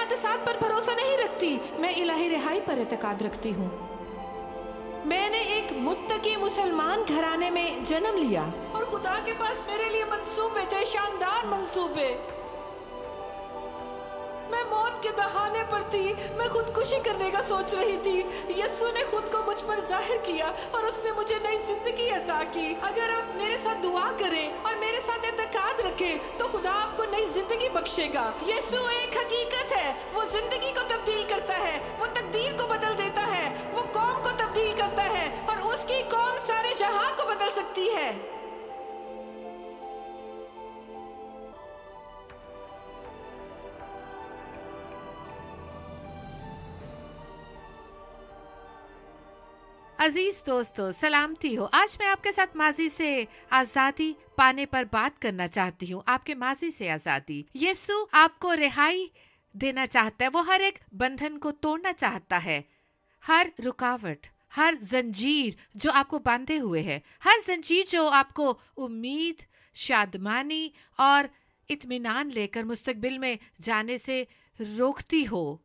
حادثات پر بھروسہ نہیں رکھتی، میں الہی رہائی پر اعتقاد رکھتی ہوں۔ میں نے ایک متقی مسلمان گھرانے میں جنم لیا اور خدا کے پاس میرے لیے منصوبے تھے، شاندار منصوبے۔ میں موت کے دہانے پر تھی، میں خودکشی کرنے کا سوچ رہی تھی۔ یسوع نے خود کو مجھ پر ظاہر کیا اور اس نے مجھے نئی زندگی عطا کی۔ اگر آپ میرے ساتھ دعا کریں اور میرے ساتھ اعتقاد رکھیں تو خدا آپ کو نئی زندگی بخشے گا۔ یسوع ایک حقیقت ہے، وہ زندگی کو تبدیل کرتا ہے، وہ تقدیر کو بدل دیتا ہے، وہ قوم کو تبدیل کرتا ہے اور اس کی قوم سارے جہاں کو بدل سکتی ہے۔ عزیز دوستو، سلامتی ہو۔ آج میں آپ کے ساتھ ماضی سے آزادی پانے پر بات کرنا چاہتی ہوں، آپ کے ماضی سے آزادی۔ یسوع آپ کو رہائی دینا چاہتا ہے، وہ ہر ایک بندھن کو توڑنا چاہتا ہے، ہر رکاوٹ، ہر زنجیر جو آپ کو باندھے ہوئے ہے، ہر زنجیر جو آپ کو امید، شادمانی اور اطمینان لے کر مستقبل میں جانے سے روکتی ہو۔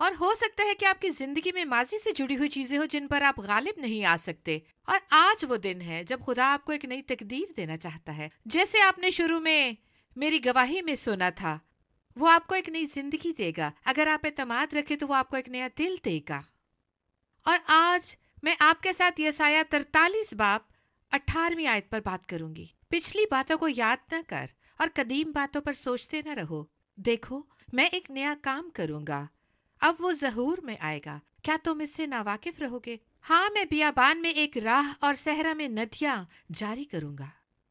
اور ہو سکتا ہے کہ آپ کی زندگی میں ماضی سے جڑی ہوئی چیزیں ہو جن پر آپ غالب نہیں آ سکتے، اور آج وہ دن ہے جب خدا آپ کو ایک نئی تقدیر دینا چاہتا ہے۔ جیسے آپ نے شروع میں میری گواہی میں سنا تھا، وہ آپ کو ایک نئی زندگی دے گا۔ اگر آپ اعتماد رکھیں تو وہ آپ کو ایک نیا دل دے گا۔ اور آج میں آپ کے ساتھ یسایہ 43 باب 18ویں آیت پر بات کروں گی۔ پچھلی باتوں کو یاد نہ کر اور قدیم باتوں پر سوچتے نہ رہو، دیکھو میں ایک نیا کام کروں گا، اب وہ ظہور میں آئے گا، کیا تم اس سے ناواقف رہو گے؟ ہاں، میں بیابان میں ایک راہ اور صحرا میں ندیاں جاری کروں گا۔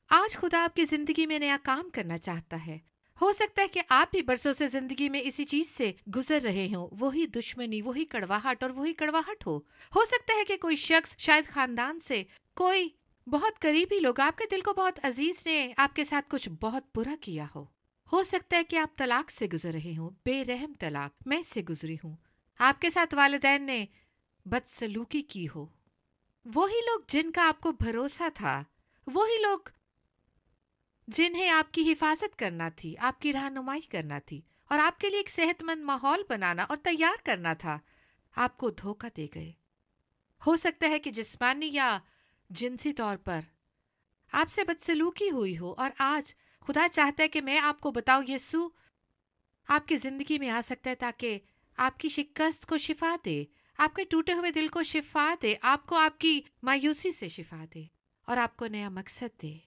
آج خدا آپ کی زندگی میں نیا کام کرنا چاہتا ہے۔ ہو سکتا ہے کہ آپ بھی برسوں سے زندگی میں اسی چیز سے گزر رہے ہوں، وہی دشمنی، وہی کڑواہٹ اور وہی کڑواہٹ ہو سکتا ہے کہ کوئی شخص، شاید خاندان سے کوئی بہت قریبی لوگ، آپ کے دل کو بہت عزیز نے آپ کے ساتھ کچھ بہت برا کیا ہو سکتا ہے کہ آپ طلاق سے گزر رہے ہوں، بے رحم طلاق، میں اس سے گزری ہوں۔ آپ کے ساتھ والدین نے بدسلوکی کی ہو، وہی لوگ جن کا آپ کو بھروسہ تھا، وہی لوگ جنہیں آپ کی حفاظت کرنا تھی، آپ کی رہنمائی کرنا تھی اور آپ کے لیے ایک صحت مند ماحول بنانا اور تیار کرنا تھا، آپ کو دھوکہ دے گئے۔ ہو سکتا ہے کہ جسمانی یا جنسی طور پر آپ سے بدسلوکی ہوئی ہو، اور آج خدا چاہتا ہے کہ میں آپ کو بتاؤں، یسوع آپ کی زندگی میں آ سکتا ہے تاکہ آپ کی شکست کو شفا دے، آپ کے ٹوٹے ہوئے دل کو شفا دے، آپ کو آپ کی مایوسی سے شفا دے اور آپ کو نیا مقصد دے۔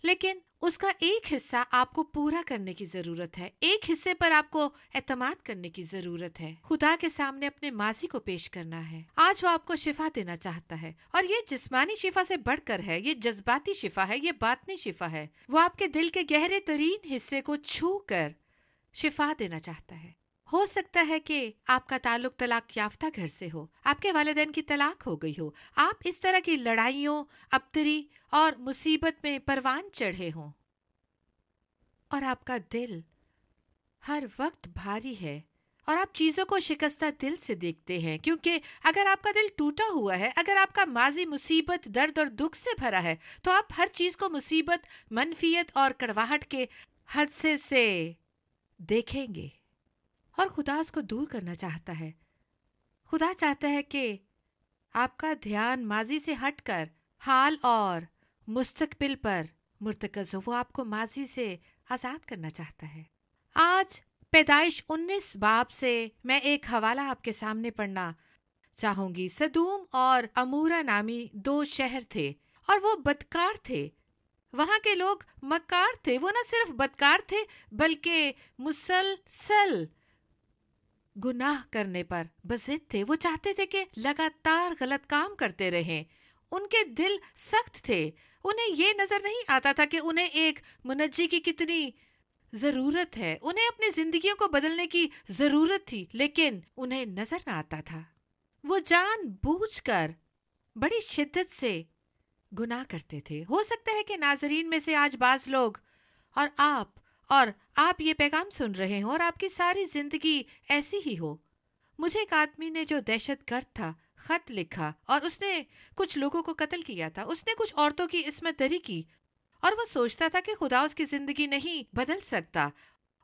لیکن اس کا ایک حصہ آپ کو پورا کرنے کی ضرورت ہے، ایک حصے پر آپ کو اعتماد کرنے کی ضرورت ہے، خدا کے سامنے اپنے ماضی کو پیش کرنا ہے۔ آج وہ آپ کو شفا دینا چاہتا ہے، اور یہ جسمانی شفا سے بڑھ کر ہے، یہ جذباتی شفا ہے، یہ باطنی شفا ہے۔ وہ آپ کے دل کے گہرے ترین حصے کو چھو کر شفا دینا چاہتا ہے۔ ہو سکتا ہے کہ آپ کا تعلق طلاق یافتہ گھر سے ہو، آپ کے والدین کی طلاق ہو گئی ہو، آپ اس طرح کی لڑائیوں، ابتری اور مصیبت میں پروان چڑھے ہوں، اور آپ کا دل ہر وقت بھاری ہے اور آپ چیزوں کو شکستہ دل سے دیکھتے ہیں، کیونکہ اگر آپ کا دل ٹوٹا ہوا ہے، اگر آپ کا ماضی مصیبت، درد اور دکھ سے بھرا ہے، تو آپ ہر چیز کو مصیبت، منفیت اور کڑواہٹ کے حادثے سے دیکھیں گے، اور خدا اس کو دور کرنا چاہتا ہے۔ خدا چاہتا ہے کہ آپ کا دھیان ماضی سے ہٹ کر حال اور مستقبل پر مرتکز ہو۔ وہ آپ کو ماضی سے آزاد کرنا چاہتا ہے۔ آج پیدائش 19 باب سے میں ایک حوالہ آپ کے سامنے پڑھنا چاہوں گی۔ سدوم اور امورا نامی 2 شہر تھے، اور وہ بدکار تھے۔ وہاں کے لوگ مکار تھے، وہ نہ صرف بدکار تھے بلکہ مسلسل گناہ کرنے پر بضد تھے۔ وہ چاہتے تھے کہ لگاتار غلط کام کرتے رہیں۔ ان کے دل سخت تھے، انہیں یہ نظر نہیں آتا تھا کہ انہیں ایک منجی کی کتنی ضرورت ہے، انہیں اپنی زندگیوں کو بدلنے کی ضرورت تھی، لیکن انہیں نظر نہ آتا تھا۔ وہ جان بوجھ کر بڑی شدت سے گناہ کرتے تھے۔ ہو سکتا ہے کہ ناظرین میں سے آج بعض لوگ اور آپ یہ پیغام سن رہے ہوں اور آپ کی ساری زندگی ایسی ہی ہو۔ مجھے ایک آدمی نے جو دہشت گرد تھا خط لکھا، اور اس نے کچھ لوگوں کو قتل کیا تھا، اس نے کچھ عورتوں کی عصمت دری کی، اور وہ سوچتا تھا کہ خدا اس کی زندگی نہیں بدل سکتا،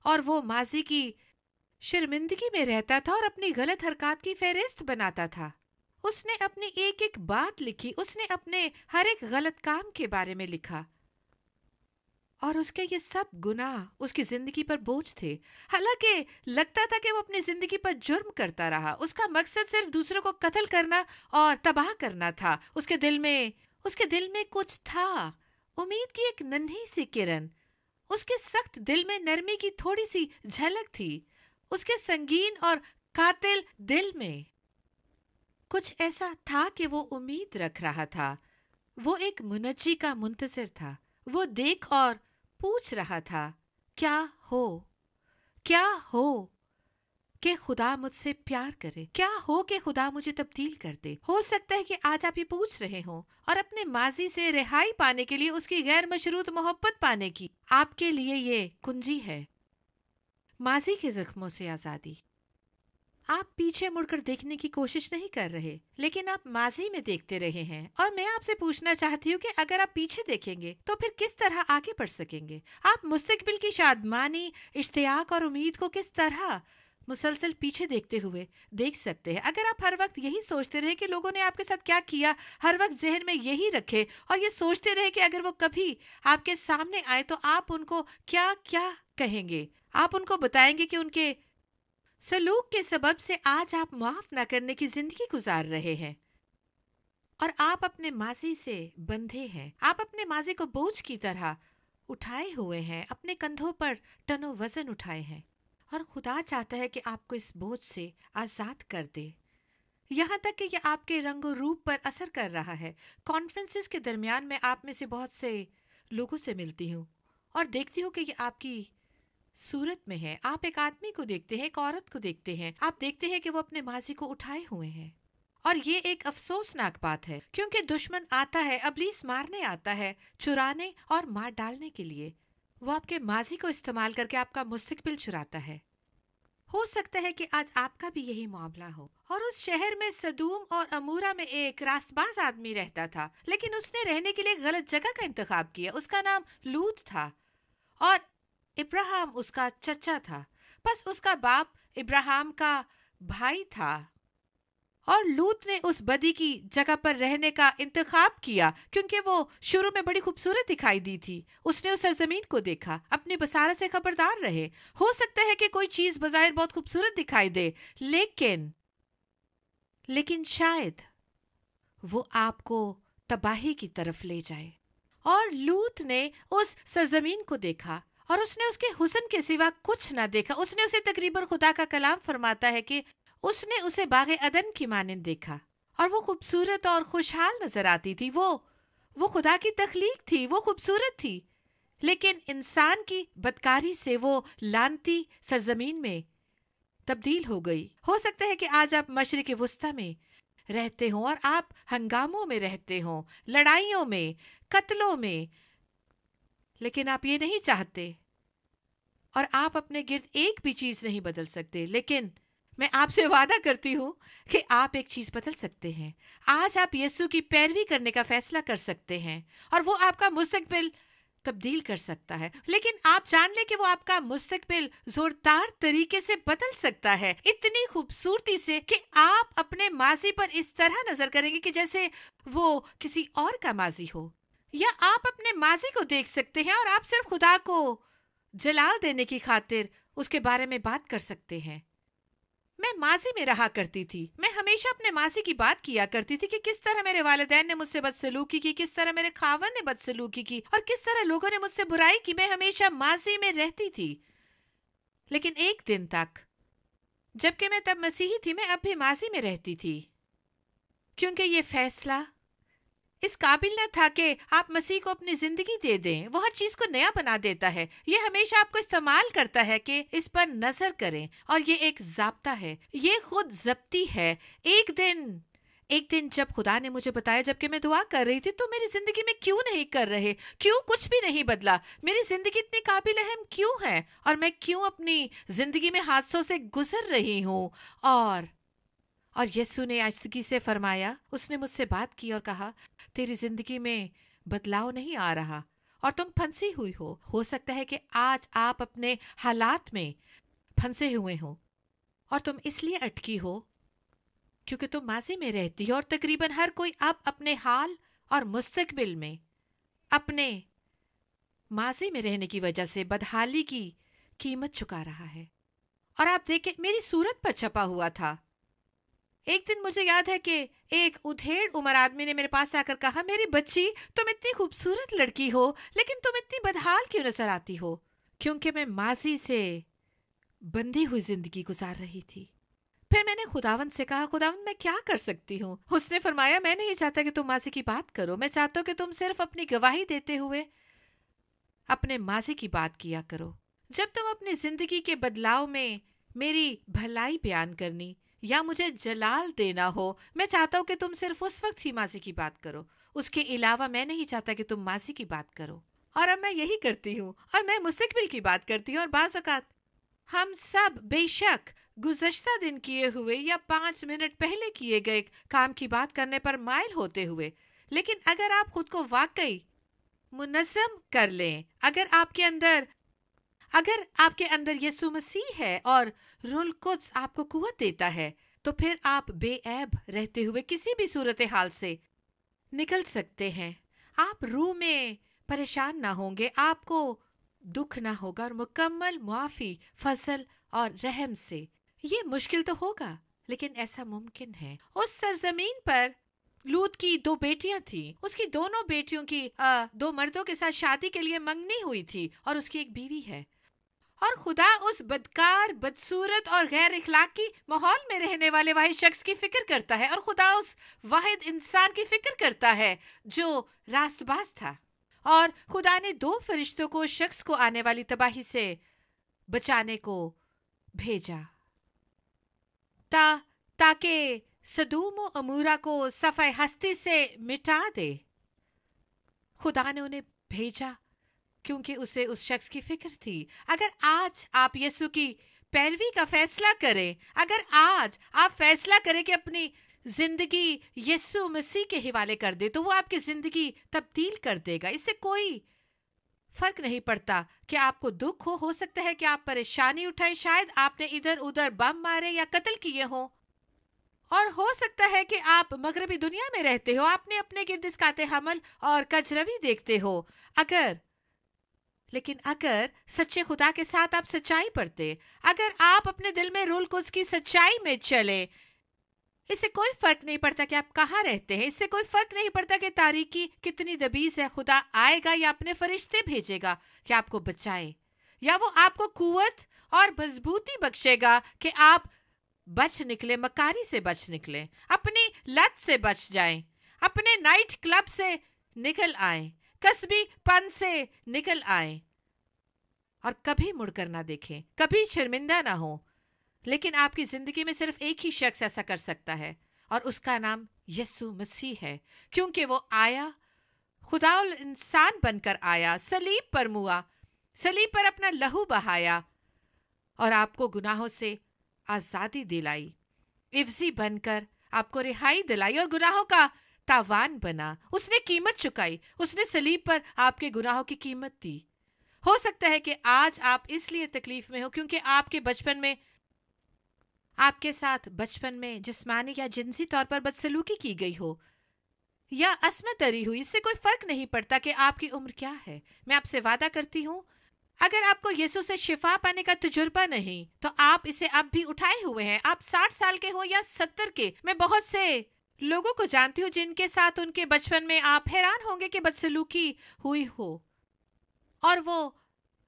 اور وہ ماضی کی शर्मिंदगी में रहता था और अपनी गलत हरकत की फहरिस्त बनाता था। उसने अपनी एक एक बात लिखी, उसने अपने हर एक गलत काम के बारे में लिखा और उसके ये सब गुनाह उसकी जिंदगी पर बोझ थे। हालांकि लगता था कि वो अपनी जिंदगी पर जुर्म करता रहा, उसका मकसद सिर्फ दूसरों को कत्ल करना और तबाह करना था। उसके दिल में कुछ था, उम्मीद की एक नन्ही सी किरण। उसके सख्त दिल में नरमी की थोड़ी सी झलक थी। उसके संगीन और कातिल दिल में कुछ ऐसा था कि वो उम्मीद रख रहा था। वो एक मुनज्जी का मुंतज़िर था। वो देख और पूछ रहा था, क्या हो कि खुदा मुझसे प्यार करे, क्या हो कि खुदा मुझे तब्दील कर दे। हो सकता है कि आज आप ये पूछ रहे हो और अपने माजी से रिहाई पाने के लिए, उसकी गैर मशरूत मोहब्बत पाने की आपके लिए ये कुंजी है, माजी के जख्मों से आजादी। आप पीछे मुड़कर देखने की कोशिश नहीं कर रहे, लेकिन आप माजी में देखते रहे हैं। और मैं आपसे पूछना चाहती हूँ कि अगर आप पीछे देखेंगे तो फिर किस तरह आगे बढ़ सकेंगे। आप मुस्तकबिल की शादमानी, इश्तियाक और उम्मीद को किस तरह मुसलसल पीछे देखते हुए देख सकते हैं। अगर आप हर वक्त यही सोचते रहे कि लोगों ने आपके साथ क्या किया, हर वक्त जहन में यही रखे और ये सोचते रहे कि अगर वो कभी आपके सामने आए तो आप उनको क्या क्या कहेंगे, आप उनको बताएंगे कि उनके सलूक के सबब से आज आप माफ ना करने की जिंदगी गुजार रहे हैं और आप अपने माजी से बंधे हैं। आप अपने माजी को बोझ की तरह उठाए हुए हैं, अपने कंधों पर टनो वजन उठाए हैं और खुदा चाहता है कि आपको इस बोझ से आजाद कर दे। यहाँ तक कि ये आपके रंगो रूप पर असर कर रहा है। कॉन्फ्रेंसेस के दरमियान मैं आप में से बहुत से लोगों से मिलती हूँ और देखती हूँ कि ये आपकी सूरत में है। आप एक आदमी को देखते हैं, एक औरत को देखते हैं, आप देखते हैं कि वो अपने माजी को उठाए हुए हैं। और ये एक अफसोसनाक बात है, क्योंकि दुश्मन आता है, अबलीस मारने आता है, चुराने और मार डालने के लिए। वो आपके माजी को इस्तेमाल करके आपका मुस्तकबिल चुराता है। हो सकता है कि आज आपका भी यही मामला हो। और उस शहर में सदूम और अमूरा में एक रास्तबाज आदमी रहता था, लेकिन उसने रहने के लिए गलत जगह का इंतखाब किया। उसका नाम लूत था और इब्राहिम उसका चचा था। बस उसका बाप इब्राहिम का भाई था और लूत ने उस बदी की जगह पर रहने का इंतखाब किया क्योंकि वो शुरू में बड़ी खूबसूरत दिखाई दी थी। उसने उस सरजमीन को देखा। अपनी बसारत से खबरदार रहे। हो सकता है कि कोई चीज बज़ाहिर बहुत खूबसूरत दिखाई दे, लेकिन शायद वो आपको तबाही की तरफ ले जाए। और लूत ने उस सरजमीन को देखा और उसने उसके हुस्न के सिवा कुछ ना देखा। उसने उसे तकरीबन, खुदा का कलाम फरमाता है कि उसने उसे बागे अदन की मानिंद देखा और वो खूबसूरत और खुशहाल नजर आती थी। वो खुदा की तख्लीक थी, वो खूबसूरत थी, लेकिन इंसान की बदकारी से वो लानती सरजमीन में तब्दील हो गई। हो सकता है कि आज आप मशरिक वुस्ता में रहते हो और आप हंगामों में रहते हो, लड़ाइयों में, कत्लों में, लेकिन आप ये नहीं चाहते और आप अपने गिर्द एक भी चीज नहीं बदल सकते। लेकिन मैं आपसे वादा करती हूँ कि आप एक चीज बदल सकते हैं। आज आप यीशु की पैरवी करने का फैसला कर सकते हैं और वो आपका मुस्तकबिल तब्दील कर सकता है। लेकिन आप जान लें कि वो आपका मुस्तकबिल जोरदार तरीके से बदल सकता है, इतनी खूबसूरती से कि आप अपने माजी पर इस तरह नजर करेंगे कि जैसे वो किसी और का माजी हो। या आप अपने माजी को देख सकते हैं और आप सिर्फ खुदा को जलाल देने की खातिर उसके बारे में बात कर सकते हैं। मैं माजी में रहा करती थी। मैं हमेशा अपने माजी की बात किया करती थी कि किस तरह मेरे वालिदैन ने मुझसे बदसलूकी की, किस तरह मेरे खावन ने बदसलूकी की और किस तरह लोगों ने मुझसे बुराई की। मैं हमेशा माजी में रहती थी। लेकिन एक दिन तक, जबकि मैं तब मसीही थी, मैं अब भी माजी में रहती थी, क्योंकि ये फैसला इस काबिल न था कि आप मसीह को अपनी जिंदगी दे दें। वो हर चीज को नया बना देता है। ये हमेशा आपको इस्तेमाल करता है कि इस पर नजर करें, और ये एक ज़ाब्ता है, ये खुद ज़ब्ती है। एक दिन जब खुदा ने मुझे बताया, जबकि मैं दुआ कर रही थी, तो मेरी जिंदगी में क्यों नहीं कर रहे, क्यों कुछ भी नहीं बदला, मेरी जिंदगी इतनी काबिल अहम क्यों है, और मैं क्यों अपनी जिंदगी में हादसों से गुजर रही हूँ। और यीशु ने आजिज़गी से फरमाया, उसने मुझसे बात की और कहा, तेरी जिंदगी में बदलाव नहीं आ रहा और तुम फंसी हुई हो। सकता है कि आज आप अपने हालात में फंसे हुए हो, اور تم اس لیے اٹکی ہو کیونکہ تم ماضی میں رہتی ہو، اور تقریباً ہر کوئی اب اپنے حال اور مستقبل میں اپنے ماضی میں رہنے کی وجہ سے بدحالی کی قیمت چکا رہا ہے۔ اور آپ دیکھیں، میری صورت پر چھپا ہوا تھا۔ ایک دن مجھے یاد ہے کہ ایک ادھیڑ عمر آدمی نے میرے پاس آ کر کہا، میری بچی، تم اتنی خوبصورت لڑکی ہو لیکن تم اتنی بدحال کیوں نظر آتی ہو؟ کیونکہ میں ماضی سے بندھی ہوئی زندگی گزار رہی تھی۔ پھر میں نے خداوند سے کہا، خداوند میں کیا کر سکتی ہوں؟ اس نے فرمایا، میں نہیں چاہتا کہ تم ماضی کی بات کرو، میں چاہتا ہوں کہ تم صرف اپنی گواہی دیتے ہوئے اپنے ماضی کی بات کیا کرو۔ جب تم اپنی زندگی کے بدلاؤ میں میری بھلائی بیان کرنی یا مجھے جلال دینا ہو، میں چاہتا ہوں کہ تم صرف اس وقت ہی ماضی کی بات کرو، اس کے علاوہ میں نہیں چاہتا کہ تم ماضی کی بات کرو۔ اور اب میں یہی کرتی ہوں، اور میں مستقبل کی بات کرتی ہوں۔ اور بعض اوقات ہم سب بے شک گزشتہ دن کیے ہوئے یا 5 منٹ پہلے کیے گئے کام کی بات کرنے پر مائل ہوتے ہوئے، لیکن اگر آپ خود کو واقعی منظم کر لیں، اگر آپ کے اندر یسوع مسیح ہے اور روح القدس آپ کو قوت دیتا ہے، تو پھر آپ بے عیب رہتے ہوئے کسی بھی صورتحال سے نکل سکتے ہیں۔ آپ روح میں پریشان نہ ہوں گے، آپ کو دکھ نہ ہوگا، اور مکمل معافی، فضل اور رحم سے۔ یہ مشکل تو ہوگا لیکن ایسا ممکن ہے۔ اس سرزمین پر لوط کی 2 بیٹیاں تھیں، اس کی دونوں بیٹیوں کی 2 مردوں کے ساتھ شادی کے لیے منگنی ہوئی تھی، اور اس کی ایک بیوی ہے۔ اور خدا اس بدکار، بدصورت اور غیر اخلاقی ماحول میں رہنے والے واحد شخص کی فکر کرتا ہے، اور خدا اس واحد انسان کی فکر کرتا ہے جو راست باز تھا۔ اور خدا نے 2 فرشتوں کو اس شخص کو آنے والی تباہی سے بچانے کو بھیجا تاکہ سدوم و عمورہ کو صفحہ ہستی سے مٹا دے۔ خدا نے انہیں بھیجا کیونکہ اسے اس شخص کی فکر تھی۔ اگر آج آپ یسوع کی پیروی کا فیصلہ کریں، اگر آج آپ فیصلہ کریں کہ اپنی زندگی یسوع مسیح کے حوالے کر دے، تو وہ آپ کی زندگی تبدیل کر دے گا۔ اس سے کوئی فرق نہیں پڑتا کہ آپ کو دکھ ہو سکتا ہے کہ آپ پریشانی اٹھائیں، شاید آپ نے ادھر ادھر بم مارے یا قتل کیے ہوں، اور ہو سکتا ہے کہ آپ مغربی دنیا میں رہتے ہو، آپ نے اپنے گرد اسقاط حمل اور کجروی دیکھتے ہو۔ لیکن اگر سچے خدا کے ساتھ آپ سچائی پرتے، اگر آپ اپنے دل میں روح القدس کی سچائی میں چلیں، اس سے کوئی فرق نہیں پڑتا کہ آپ کہاں رہتے ہیں، اس سے کوئی فرق نہیں پڑتا کہ تاریکی کتنی دبیز ہے، خدا آئے گا یا اپنے فرشتے بھیجے گا کہ آپ کو بچائے، یا وہ آپ کو قوت اور مضبوطی بخشے گا کہ آپ بچ نکلے، مکاری سے بچ نکلے، اپنی لت سے بچ جائیں، اپنے نائٹ کلب سے نکل آئیں، کسبی پن سے نکل آئیں، اور کبھی مڑ کر نہ دیکھیں، کبھی شرمندہ نہ ہوں۔ لیکن آپ کی زندگی میں صرف ایک ہی شخص ایسا کر سکتا ہے، اور اس کا نام یسوع مسیح ہے، کیونکہ وہ آیا، خدا انسان بن کر آیا، صلیب پر موا، صلیب پر اپنا لہو بہایا، اور آپ کو گناہوں سے آزادی دلائی، عوضی بن کر آپ کو رہائی دلائی، اور گناہوں کا تاوان بنا۔ اس نے قیمت چکائی، اس نے صلیب پر آپ کے گناہوں کی قیمت دی۔ ہو سکتا ہے کہ آج آپ اس لیے تکلیف میں ہو کیونکہ آپ کے ساتھ بچپن میں جسمانی یا جنسی طور پر بدسلوکی کی گئی ہو، یا عصمت دری ہوئی۔ اس سے کوئی فرق نہیں پڑتا کہ آپ کی عمر کیا ہے۔ میں آپ سے وعدہ کرتی ہوں، اگر آپ کو یسوع سے شفا پانے کا تجربہ نہیں تو آپ اسے اب بھی اٹھائے ہوئے ہیں۔ آپ 60 سال کے ہو یا 70 کے، میں بہت سے لوگوں کو جانتی ہوں جن کے ساتھ ان کے بچپن میں آپ حیران ہوں گے کہ بدسلوکی ہوئی ہو، اور وہ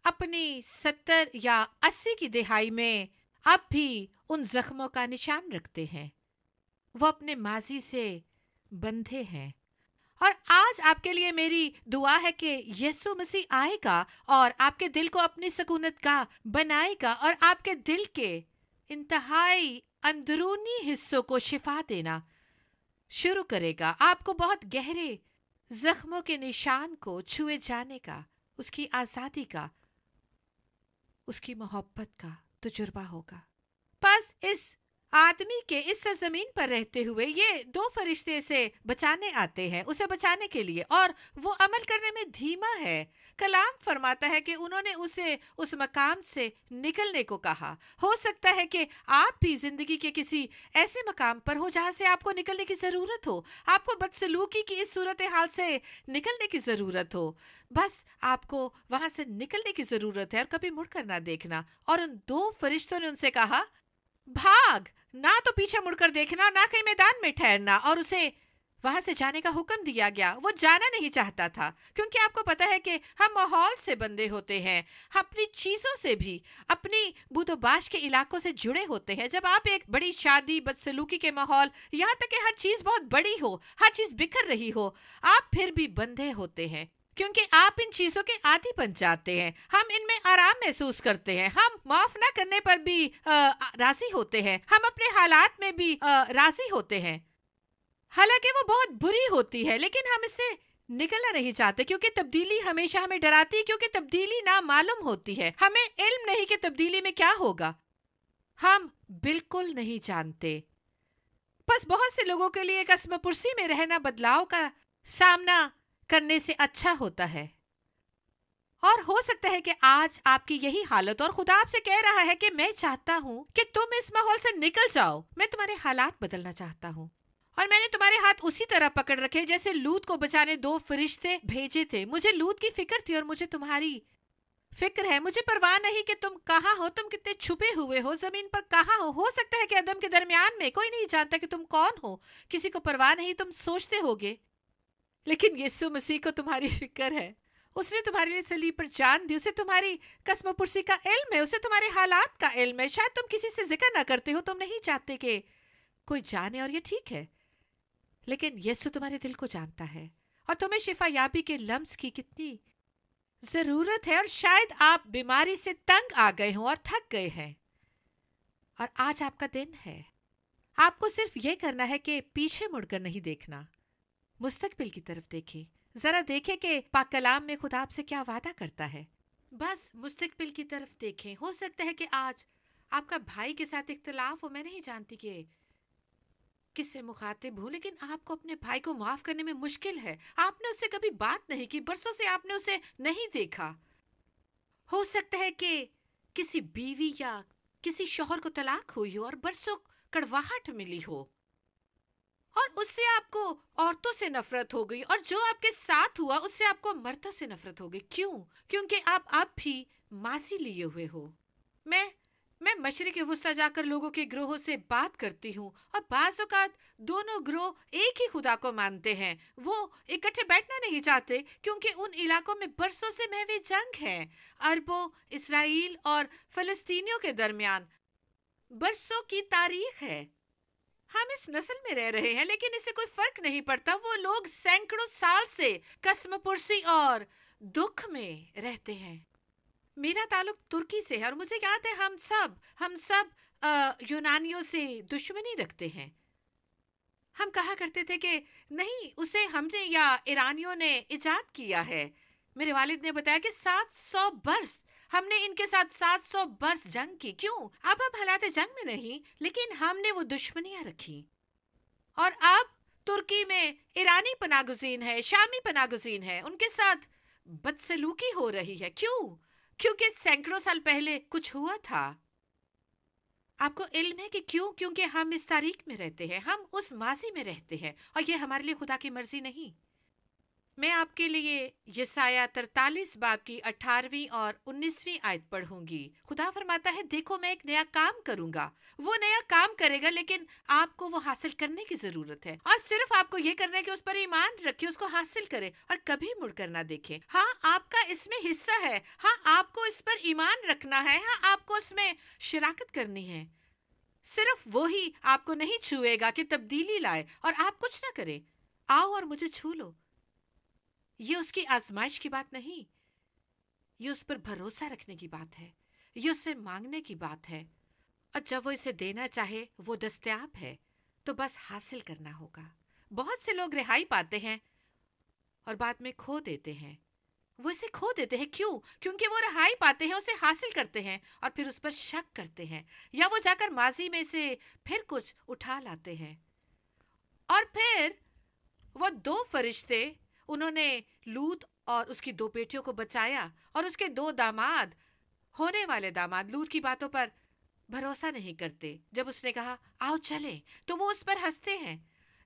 اپنی 70 یا 80 کی دہائی میں اب بھی ان زخموں کا نشان رکھتے ہیں۔ وہ اپنے ماضی سے بندھے ہیں۔ اور آج آپ کے لیے میری دعا ہے کہ یسوع مسیح آئے گا اور آپ کے دل کو اپنی سکونت گاہ بنائے گا، اور آپ کے دل کے انتہائی اندرونی حصوں کو شفا دینا شروع کرے گا، آپ کو بہت گہرے زخموں کے نشان کو چھوئے جانے کا، اس کی آزادی کا، اس کی محبت کا تجربہ ہوگا۔ بس اس आदमी के इस सरजमीन पर रहते हुए ये दो फरिश्ते से बचाने आते हैं, उसे बचाने के लिए, और वो अमल करने में धीमा है। कलाम फरमाता है कि उन्होंने उसे उस मकाम से निकलने को कहा। हो सकता है कि आप भी जिंदगी के किसी ऐसे मकाम पर हो जहां से आपको निकलने की जरूरत हो, आपको बदसलूकी की इस सूरत हाल से निकलने की जरूरत हो। बस आपको वहां से निकलने की जरूरत है और कभी मुड़कर ना देखना। और उन दो फरिश्तों ने उनसे कहा, भाग, ना तो पीछे मुड़कर देखना, ना कहीं मैदान में ठहरना। और उसे वहां से जाने का हुक्म दिया गया। वो जाना नहीं चाहता था, क्योंकि आपको पता है कि हम माहौल से बंधे होते हैं, अपनी चीजों से भी, अपनी बूदोबाश के इलाकों से जुड़े होते हैं। जब आप एक बड़ी शादी, बदसलूकी के माहौल, यहाँ तक कि हर चीज बहुत बड़ी हो, हर चीज बिखर रही हो, आप फिर भी बंधे होते हैं, क्योंकि आप इन चीजों के आदी बन जाते हैं। हम इनमें आराम महसूस करते हैं, हम माफ ना करने पर भी राजी होते हैं, हम अपने हालात में भी राजी होते हैं, हालांकि वो बहुत बुरी होती है, लेकिन हम इससे निकलना नहीं चाहते, क्योंकि तब्दीली हमेशा हमें डराती है, क्योंकि तब्दीली ना मालूम होती है। हमें इल्म नहीं कि तब्दीली में क्या होगा, हम बिल्कुल नहीं जानते। बस बहुत से लोगों के लिए कसम पुरसी में रहना बदलाव का सामना करने से अच्छा होता है। और हो सकता है कि आज आपकी यही हालत, और खुदा आपसे कह रहा है कि मैं चाहता हूं कि तुम इस माहौल से निकल जाओ, मैं तुम्हारे हालात बदलना चाहता हूं। और मैंने तुम्हारे हाथ उसी तरह पकड़ रखे जैसे लूत को बचाने दो फरिश्ते भेजे थे। मुझे लूत की फिक्र थी और मुझे तुम्हारी फिक्र है। मुझे परवाह नहीं कि तुम कहाँ हो, तुम कितने छुपे हुए हो, जमीन पर कहाँ हो सकता है कि अदम के दरमियान में, कोई नहीं जानता कि तुम कौन हो, किसी को परवाह नहीं, तुम सोचते होगे, लेकिन यीशु मसीह को तुम्हारी फिक्र है। उसने तुम्हारे लिए सलीब पर जान दी, उसे तुम्हारी कसम पुरसी का इल्म है, उसे तुम्हारे हालात का इल्म है। शायद तुम किसी से जिक्र ना करते हो, तुम नहीं चाहते कि कोई जाने, और ये ठीक है, लेकिन यीशु तुम्हारे दिल को जानता है और तुम्हें शिफा याबी के लम्स की कितनी जरूरत है। और शायद आप बीमारी से तंग आ गए हो और थक गए हैं, और आज आपका दिन है। आपको सिर्फ ये करना है कि पीछे मुड़कर नहीं देखना, मुस्तकबिल की तरफ देखें। जरा देखें कि पाक कलाम में खुदा आपसे क्या वादा करता है। बस मुस्तकबिल की तरफ देखें। हो सकता है कि आज आपका भाई के साथ इख्तिलाफ हो, मैं नहीं जानती कि किससे मुखातिब हूँ, लेकिन आपको अपने भाई को माफ करने में मुश्किल है। आपने उससे कभी बात नहीं की, बरसों से आपने उसे नहीं देखा। हो सकता है कि किसी बीवी या किसी शौहर को तलाक हुई हो और बरसों कड़वाहट मिली हो, और उससे आपको औरतों से नफरत हो गई, और जो आपके साथ हुआ उससे आपको मर्दों से नफरत हो गई। क्यों? क्योंकि आप अब भी मासी लिए हुए हो। मैं मशरिक वुस्ता जाकर लोगों के ग्रोहों से बात करती हूँ, और बाज़ औक़ात दोनों ग्रोह एक ही खुदा को मानते हैं। वो इकट्ठे बैठना नहीं चाहते, क्योंकि उन इलाकों में बरसों से महवे जंग है। अरबों, इसराइल और फलस्तीनियों के दरमियान बरसों की तारीख है। हम इस नस्ल में रह रहे हैं, लेकिन इससे कोई फर्क नहीं पड़ता। वो लोग सैकड़ों साल से कसम पुरसी और दुख में रहते हैं। मेरा ताल्लुक तुर्की से है, और मुझे याद है हम सब यूनानियों से दुश्मनी रखते हैं। हम कहा करते थे कि नहीं, उसे हमने या ईरानियों ने इजाद किया है। मेरे वालिद ने बताया कि 700 बरस हमने इनके साथ 700 बरस जंग की। क्यों? अब हम हालात जंग में नहीं, लेकिन हमने वो दुश्मनियां रखी। और अब तुर्की में ईरानी पनागुज़ीन है, शामी पनागुज़ीन है, उनके साथ बदसलूकी हो रही है। क्यों? क्योंकि सैकड़ों साल पहले कुछ हुआ था। आपको इल्म है कि क्यों? क्योंकि हम इस तारीख में रहते हैं, हम उस माजी में रहते हैं, और ये हमारे लिए खुदा की मर्जी नहीं। मैं आपके लिए यसाया 43 बाब की 18वीं और 19वीं आयत पढ़ूंगी। खुदा फरमाता है, देखो मैं एक नया काम करूंगा। वो नया काम करेगा, लेकिन आपको वो हासिल करने की जरूरत है, और सिर्फ आपको ये करना है कि उस पर ईमान रखे, उसको हासिल करे और कभी मुड़कर ना देखे। हाँ, आपका इसमें हिस्सा है। हाँ, आपको इस पर ईमान रखना है। हाँ, आपको इसमें शराकत करनी है। सिर्फ वो ही आपको नहीं छुएगा कि तब्दीली लाए और आप कुछ ना करें। आओ और मुझे छू लो। ये उसकी आजमाइश की बात नहीं, ये उस पर भरोसा रखने की बात है, ये उससे मांगने की बात है। और जब वो इसे देना चाहे, वो दस्तयाब है, तो बस हासिल करना होगा। बहुत से लोग रिहाई पाते हैं और बाद में खो देते हैं। وہ اسے کھو دیتے ہیں. کیوں؟ کیونکہ وہ رہائی پاتے ہیں، اسے حاصل کرتے ہیں اور پھر اس پر شک کرتے ہیں، یا وہ جا کر ماضی میں سے پھر کچھ اٹھا لاتے ہیں. اور پھر وہ دو فرشتے، انہوں نے لوط اور اس کی دو بیٹیوں کو بچایا، اور اس کے دو داماد، ہونے والے داماد، لوط کی باتوں پر بھروسہ نہیں کرتے. جب اس نے کہا آؤ چلیں، تو وہ اس پر ہنستے ہیں.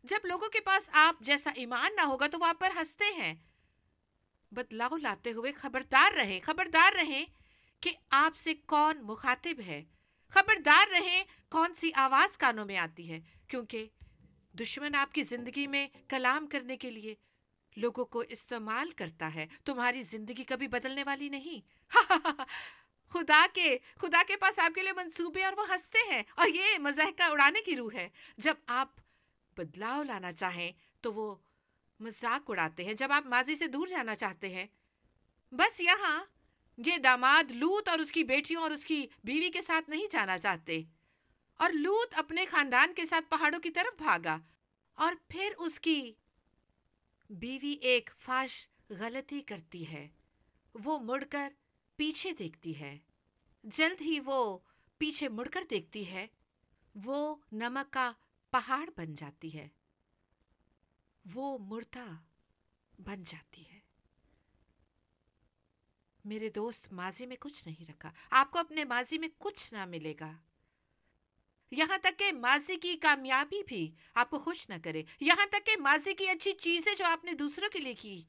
جب لوگوں کے پاس آپ جیسا ایمان نہ ہوگا تو وہ آپ پر ہنستے ہیں. بدلاؤ لاتے ہوئے خبردار رہیں کہ آپ سے کون مخاطب ہے. خبردار رہیں کون سی آواز کانوں میں آتی ہے، کیونکہ دشمن آپ کی زندگی میں کلام کرنے کے لیے لوگوں کو استعمال کرتا ہے. تمہاری زندگی کبھی بدلنے والی نہیں. خدا کے پاس آپ کے لیے منصوبے، اور وہ ہنستے ہیں، اور یہ مضحکہ اڑانے کی روح ہے. جب آپ بدلاؤ لانا چاہیں تو وہ مذاق اڑاتے ہیں. جب آپ ماضی سے دور جانا چاہتے ہیں، بس یہاں یہ داماد لوط اور اس کی بیٹیوں اور اس کی بیوی کے ساتھ نہیں جانا چاہتے. اور لوط اپنے خاندان کے ساتھ پہاڑوں کی طرف بھاگا، اور پھر اس کی بیوی ایک فاش غلطی کرتی ہے. وہ مڑ کر پیچھے دیکھتی ہے. جلد ہی وہ پیچھے مڑ کر دیکھتی ہے، وہ نمک کا پہاڑ بن جاتی ہے، وہ مردہ بن جاتی ہے. میرے دوست، ماضی میں کچھ نہیں رکھا. آپ کو اپنے ماضی میں کچھ نہ ملے گا. یہاں تک کہ ماضی کی کامیابی بھی آپ کو خوش نہ کرے. یہاں تک کہ ماضی کی اچھی چیزیں جو آپ نے دوسروں کے لیے کی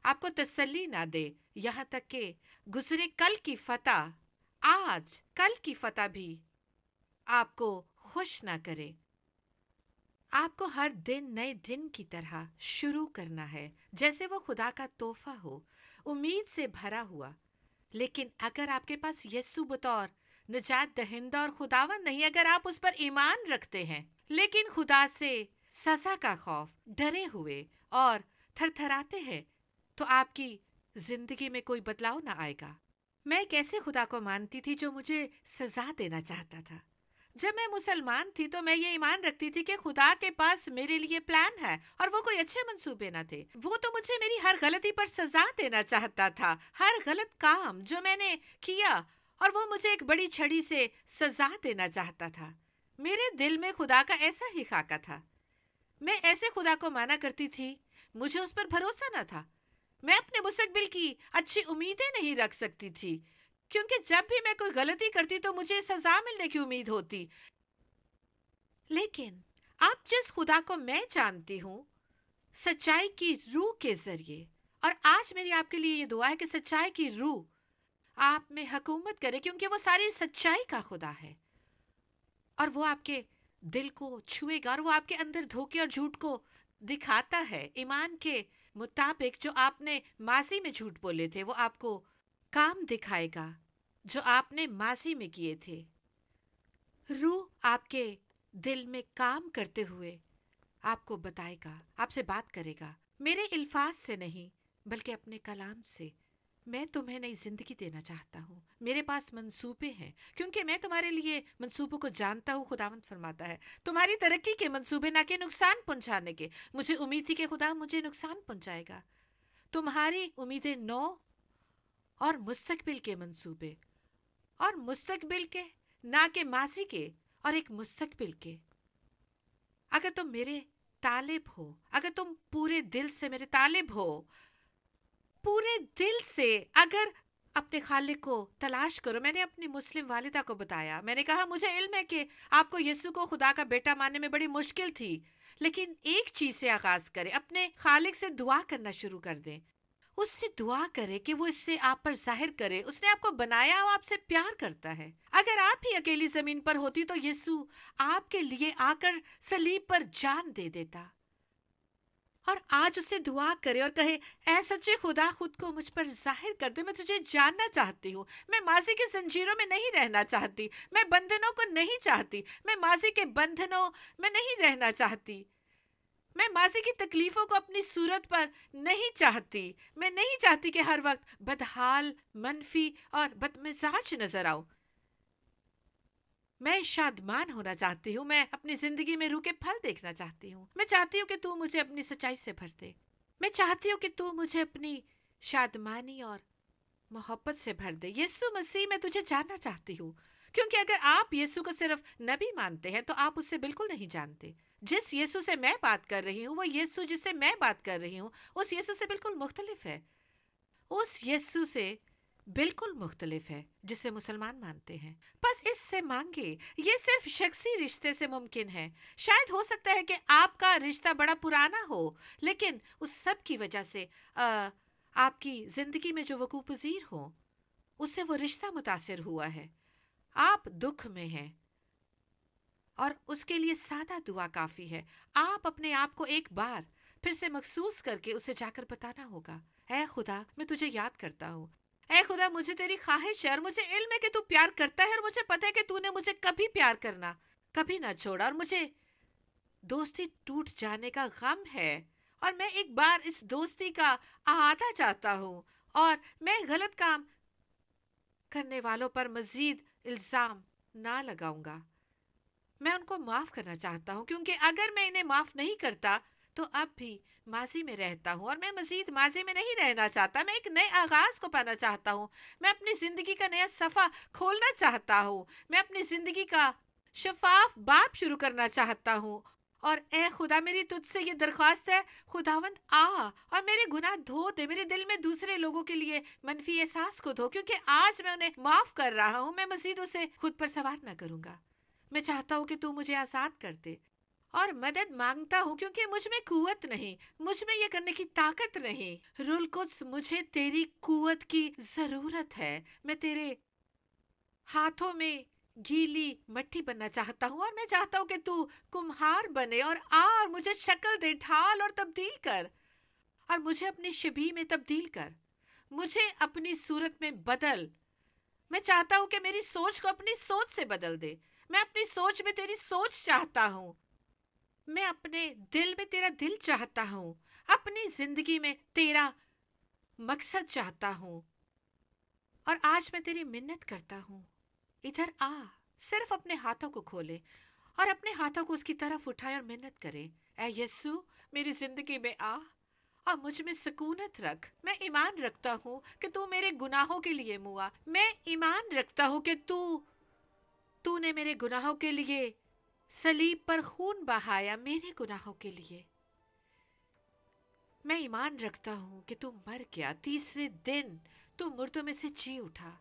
آپ کو تسلی نہ دے. یہاں تک کہ گزرے کل کی فتح، کل کی فتح بھی آپ کو خوش نہ کرے. آپ کو ہر دن نئے دن کی طرح شروع کرنا ہے، جیسے وہ خدا کا تحفہ ہو، امید سے بھرا ہوا. لیکن اگر آپ کے پاس یسوع بطور نجات دہندہ اور خداوند نہیں، اگر آپ اس پر ایمان رکھتے ہیں لیکن خدا سے سزا کا خوف، ڈرے ہوئے اور تھر تھراتے ہیں، تو آپ کی زندگی میں کوئی بدلاؤ نہ آئے گا. میں ایک ایسے خدا کو مانتی تھی جو مجھے سزا دینا چاہتا تھا. جب میں مسلمان تھی تو میں یہ ایمان رکھتی تھی کہ خدا کے پاس میرے لیے پلان ہے، اور وہ کوئی اچھے منصوبے نہ تھے. وہ تو مجھے میری ہر غلطی پر سزا دینا چاہتا تھا، ہر غلط کام جو میں نے کیا، اور وہ مجھے ایک بڑی چھڑی سے سزا دینا چاہتا تھا. میرے دل میں خدا کا ایسا ہی خاکہ تھا. میں ایسے خدا کو مانا کرتی تھی، مجھے اس پر بھروسہ نہ تھا. میں اپنے مستقبل کی اچھی امیدیں نہیں رکھ سکتی تھی، کیونکہ جب بھی میں کوئی غلطی کرتی تو مجھے سزا ملنے کی امید ہوتی. لیکن آپ جس خدا کو میں جانتی ہوں، سچائی کی روح کے ذریعے، اور آج میری آپ کے لیے یہ دعا ہے کہ سچائی کی روح آپ میں حکومت کرے، کیونکہ وہ ساری سچائی کا خدا ہے، اور وہ آپ کے دل کو چھوئے گا، اور وہ آپ کے اندر دھوکے اور جھوٹ کو دکھاتا ہے. ایمان کے مطابق جو آپ نے ماضی میں جھوٹ بولے تھے، وہ آپ کو کام دکھائے گا جو آپ نے ماضی میں کیے تھے. روح آپ کے دل میں کام کرتے ہوئے آپ کو بتائے گا، آپ سے بات کرے گا، میرے الفاظ سے نہیں بلکہ اپنے کلام سے. میں تمہیں نئی زندگی دینا چاہتا ہوں، میرے پاس منصوبے ہیں، کیونکہ میں تمہارے لیے منصوبوں کو جانتا ہوں. خداوند فرماتا ہے تمہاری ترقی کے منصوبے، نہ کہ نقصان پہنچانے کے. مجھے امید تھی کہ خدا مجھے نقصان پہنچائے گا. تمہاری امیدیں نو اور مستقبل کے منصوبے، اور مستقبل کے، نہ کہ ماضی کے، اور ایک مستقبل کے. اگر تم میرے طالب ہو، اگر تم پورے دل سے میرے طالب ہو، پورے دل سے اگر اپنے خالق کو تلاش کرو. میں نے اپنی مسلم والدہ کو بتایا، میں نے کہا مجھے علم ہے کہ آپ کو یسوع کو خدا کا بیٹا ماننے میں بڑی مشکل تھی، لیکن ایک چیز سے آغاز کریں، اپنے خالق سے دعا کرنا شروع کر دیں. اس سے دعا کرے کہ وہ اس سے آپ پر ظاہر کرے. اس نے آپ کو بنایا، وہ آپ سے پیار کرتا ہے. اگر آپ ہی اکیلی زمین پر ہوتی تو یسوع آپ کے لیے آ کر صلیب پر جان دے دیتا. اور آج اسے دعا کرے اور کہے اے سچے خدا، خود کو مجھ پر ظاہر کر دے. میں تجھے جاننا چاہتی ہوں. میں ماضی کی زنجیروں میں نہیں رہنا چاہتی. میں بندھنوں کو نہیں چاہتی. میں ماضی کے بندھنوں میں نہیں رہنا چاہتی. میں ماضی کی تکلیفوں کو اپنی صورت پر نہیں چاہتی. میں نہیں چاہتی کہ ہر وقت بدحال، منفی اور بدمزاج نظر آؤں. میں شادمان ہونا چاہتی ہوں. میں اپنی زندگی میں روح کے پھل دیکھنا چاہتی ہوں. میں چاہتی ہوں کہ تو مجھے اپنی سچائی سے بھر دے. میں چاہتی ہوں کہ تو مجھے اپنی शादमानी और मोहब्बत से भर दे। यीशु मसीह, मैं तुझे जानना चाहती हूँ, क्योंकि अगर आप यीशु को सिर्फ नबी मानते हैं तो आप उससे बिल्कुल नहीं जानते। जिस यीशु से मैं बात कर रही हूँ, वो यीशु जिससे मैं बात कर रही हूँ, उस यीशु से बिल्कुल मुख्तलिफ है। उस यीशु से बिल्कुल मुख्तलिफ है जिसे मुसलमान मानते हैं। बस इससे मांगे। ये सिर्फ शख्सी रिश्ते से मुमकिन है। शायद हो सकता है कि आपका रिश्ता बड़ा पुराना हो, लेकिन उस सब की वजह से आपकी जिंदगी में जो वकूअ पज़ीर हो, उससे वो रिश्ता मुतासिर हुआ है। आप दुख में हैं और उसके लिए सादा दुआ काफी है। आप अपने आप को एक बार फिर से महसूस करके उसे जाकर बताना होगा, ऐ खुदा, मैं तुझे याद करता हूँ। ऐ खुदा, मुझे तेरी ख्वाहिश है और मुझे इल्म है कि तू प्यार करता है, और मुझे पता है कि तूने मुझे कभी प्यार करना कभी ना छोड़ा, और मुझे दोस्ती टूट जाने का गम है, और मैं एक बार इस दोस्ती का अहाता चाहता हूँ, और मैं गलत काम करने वालों पर मजीद इल्जाम ना लगाऊंगा। मैं उनको माफ करना चाहता हूँ, क्योंकि अगर मैं इन्हें माफ नहीं करता तो अब भी माजी में रहता हूँ, और मैं मजीद माजी में नहीं रहना चाहता। मैं एक नए आगाज को पाना चाहता हूँ। मैं अपनी जिंदगी का नया सफा खोलना चाहता हूँ। मैं अपनी जिंदगी का शफाफ बाब शुरू करना चाहता हूँ। और ए खुदा, मेरी तुझसे ये दरख्वास्त है, खुदावंद आ और मेरे गुनाह धो दे। मेरे दिल में दूसरे लोगों के लिए मनफी एहसास को धो, क्योंकि आज मैं उन्हें माफ कर रहा हूँ। मैं मजीद उसे खुद पर सवार ना करूंगा। मैं चाहता हूँ कि तू मुझे आजाद कर दे, और मदद मांगता हूँ क्योंकि मुझ में कुव्वत नहीं, मुझ में ये करने की ताकत नहीं। रूल कुद्स, मुझे तेरी कुव्वत की जरूरत है। मैं तेरे हाथों में गीली मट्टी बनना चाहता हूँ, और मैं चाहता हूँ कि तू कुम्हार बने और आ और मुझे शक्ल दे, ढाल और तब्दील कर, और मुझे अपनी शबीह में तब्दील कर। मुझे अपनी सूरत में बदल। मैं चाहता हूँ कि मेरी सोच को अपनी सोच से बदल दे। मैं अपनी सोच में तेरी सोच चाहता हूँ। मैं अपने दिल में तेरा दिल चाहता हूँ। अपनी जिंदगी में तेरा मकसद चाहता हूँ। और आज मैं तेरी मिन्नत करता हूँ, इधर आ। सिर्फ अपने हाथों को खोले और अपने हाथों को उसकी तरफ उठाए और मिन्नत करे, ऐ यीशु, मेरी जिंदगी में आ और मुझ में सुकूनत रख। मैं ईमान रखता हूँ कि तू मेरे गुनाहों के लिए मुआ। मैं ईमान रखता हूँ कि तूने मेरे गुनाहों के लिए सलीब पर खून बहाया, मेरे गुनाहों के लिए। मैं ईमान रखता हूँ कि तू मर गया, तीसरे दिन तू मुर्दों में से जी उठा।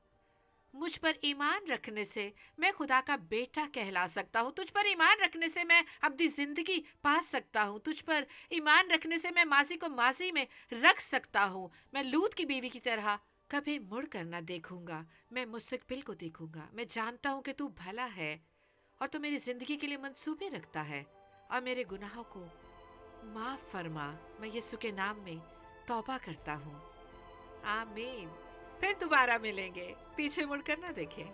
मुझ पर ईमान रखने से मैं खुदा का बेटा कहला सकता हूँ। तुझ पर ईमान रखने से मैं अपनी जिंदगी पा सकता हूँ। तुझ पर ईमान रखने से मैं माजी को माजी में रख सकता हूँ। मैं लूत की बीवी की तरह कभी मुड़ कर न देखूंगा। मैं मुस्तकबिल को देखूंगा। मैं जानता हूँ कि तू भला है और तू मेरी जिंदगी के लिए मंसूबे रखता है, और मेरे गुनाहों को माफ फरमा। मैं यीशु के नाम में तौबा करता हूँ। आमीन। फिर दोबारा मिलेंगे। पीछे मुड़कर ना देखें।